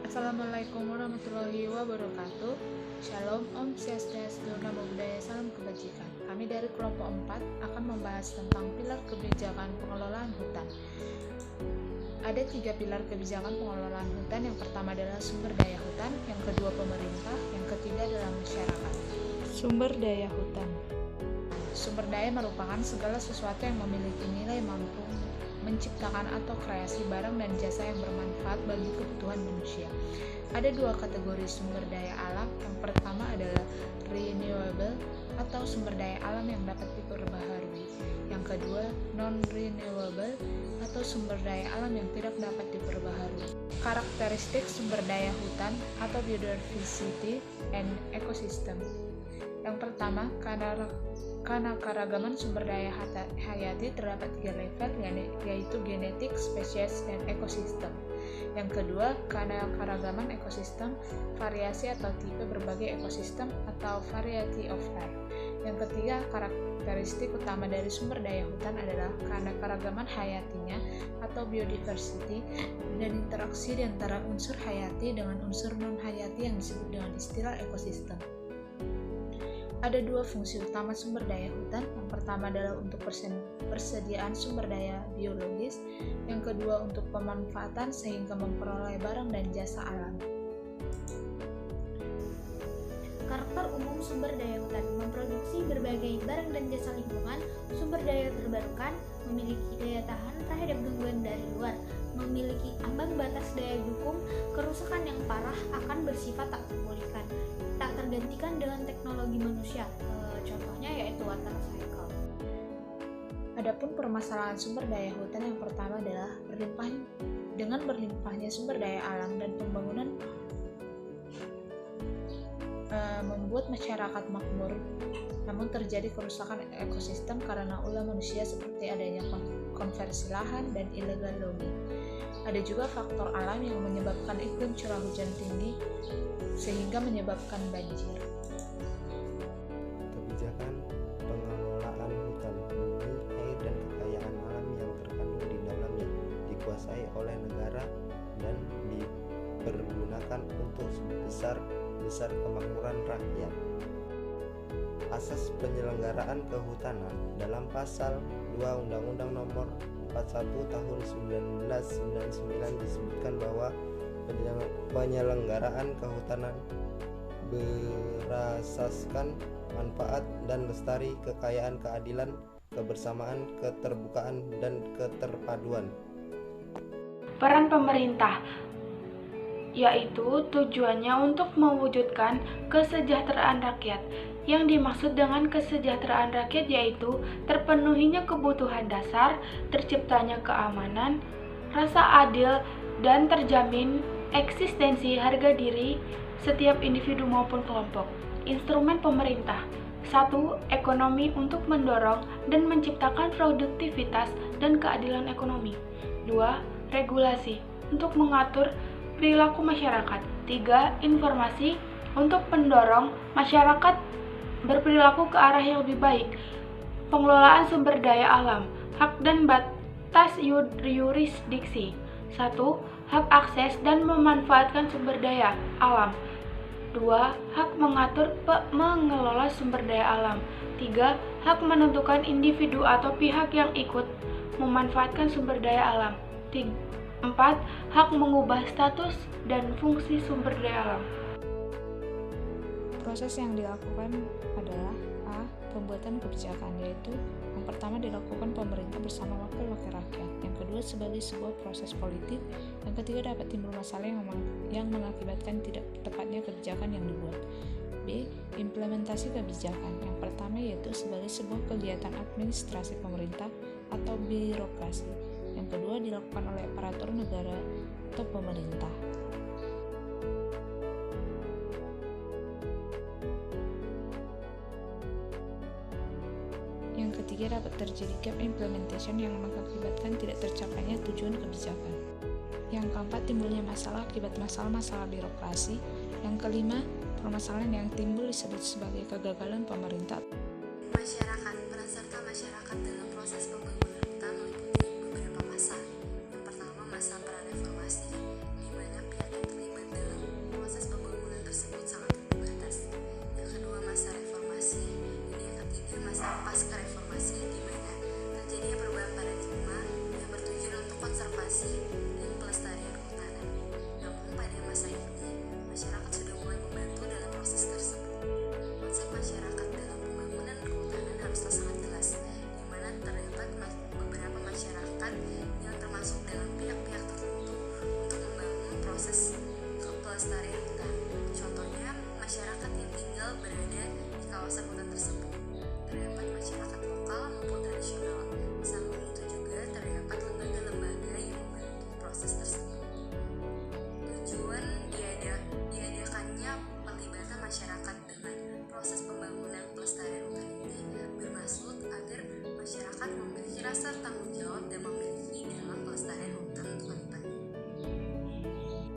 Assalamualaikum warahmatullahi wabarakatuh. Shalom, Om Swastiastu, Namo Buddhaya, Salam Kebajikan. Kami dari kelompok 4 akan membahas tentang pilar kebijakan pengelolaan hutan. Ada 3 pilar kebijakan pengelolaan hutan. Yang pertama adalah sumber daya hutan, yang kedua pemerintah, yang ketiga adalah masyarakat. Sumber daya hutan. Sumber daya merupakan segala sesuatu yang memiliki nilai mampu menciptakan atau kreasi barang dan jasa yang bermanfaat bagi kebutuhan manusia. Ada 2 kategori sumber daya alam. Yang pertama adalah renewable atau sumber daya alam yang dapat diperbaharui. Yang kedua, non-renewable atau sumber daya alam yang tidak dapat diperbaharui. Karakteristik sumber daya hutan atau biodiversity and ecosystem. Yang pertama, karena keragaman sumber daya hayati terdapat 3 level, yaitu genetik, spesies, dan ekosistem. Yang kedua, karena keragaman ekosistem, variasi atau tipe berbagai ekosistem atau variety of life. Yang ketiga, karakteristik utama dari sumber daya hutan adalah karena keragaman hayatinya atau biodiversity dan interaksi di antara unsur hayati dengan unsur non-hayati yang disebut dengan istilah ekosistem. Ada 2 fungsi utama sumber daya hutan. Yang pertama adalah untuk persediaan sumber daya biologis, yang kedua untuk pemanfaatan sehingga memperoleh barang dan jasa alam. Karakter umum sumber daya hutan: memproduksi berbagai barang dan jasa lingkungan, sumber daya terbarukan, memiliki daya tahan terhadap gangguan dari luar, memiliki ambang batas daya dukung kerusakan yang parah akan bersifat tak terpulihkan, tak tergantikan dengan teknologi manusia. Contohnya yaitu water cycle. Adapun permasalahan sumber daya hutan, yang pertama adalah dengan berlimpahnya sumber daya alam dan pembangunan membuat masyarakat makmur, namun terjadi kerusakan ekosistem karena ulah manusia seperti adanya konversi lahan dan illegal logging. Ada juga faktor alam yang menyebabkan iklim curah hujan tinggi sehingga menyebabkan banjir. Kebijakan pengelolaan hutan: bumi, air, dan kekayaan alam yang terkandung di dalamnya dikuasai oleh negara dan dipergunakan untuk besar kemakmuran rakyat. Asas penyelenggaraan kehutanan dalam Pasal 2 Undang-Undang Nomor 41 Tahun 1999 disebutkan bahwa penyelenggaraan kehutanan berasaskan manfaat dan lestari, kekayaan, keadilan, kebersamaan, keterbukaan, dan keterpaduan. Peran pemerintah, yaitu tujuannya untuk mewujudkan kesejahteraan rakyat. Yang dimaksud dengan kesejahteraan rakyat yaitu terpenuhinya kebutuhan dasar, terciptanya keamanan, rasa adil, dan terjamin eksistensi harga diri setiap individu maupun kelompok. Instrumen pemerintah: 1. Ekonomi untuk mendorong dan menciptakan produktivitas dan keadilan ekonomi. 2. Regulasi untuk mengatur perilaku masyarakat. 3. Informasi untuk mendorong masyarakat berperilaku ke arah yang lebih baik. Pengelolaan sumber daya alam: hak dan batas yurisdiksi. 1. Hak akses dan memanfaatkan sumber daya alam. 2. Hak mengatur mengelola sumber daya alam. 3. Hak menentukan individu atau pihak yang ikut memanfaatkan sumber daya alam. 4. Hak mengubah status dan fungsi sumber daya alam. Proses yang dilakukan adalah A. Pembuatan kebijakan, yaitu yang pertama dilakukan pemerintah bersama wakil-wakil rakyat, yang kedua sebagai sebuah proses politik, yang ketiga dapat timbul masalah yang mengakibatkan tidak tepatnya kebijakan yang dibuat. B. Implementasi kebijakan, yang pertama yaitu sebagai sebuah kegiatan administrasi pemerintah atau birokrasi, yang kedua dilakukan oleh aparatur negara atau pemerintah. Yang ketiga, dapat terjadi gap implementation yang mengakibatkan tidak tercapainya tujuan kebijakan. Yang keempat, timbulnya masalah akibat masalah birokrasi. Yang kelima, permasalahan yang timbul disebut sebagai kegagalan pemerintah. Masyarakat, peran serta masyarakat dalam proses pembangunan hutan meliputi beberapa masa. Yang pertama, masa prareformasi, di mana pihak yang terlibat dalam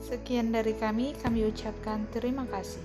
Sekian dari kami ucapkan terima kasih.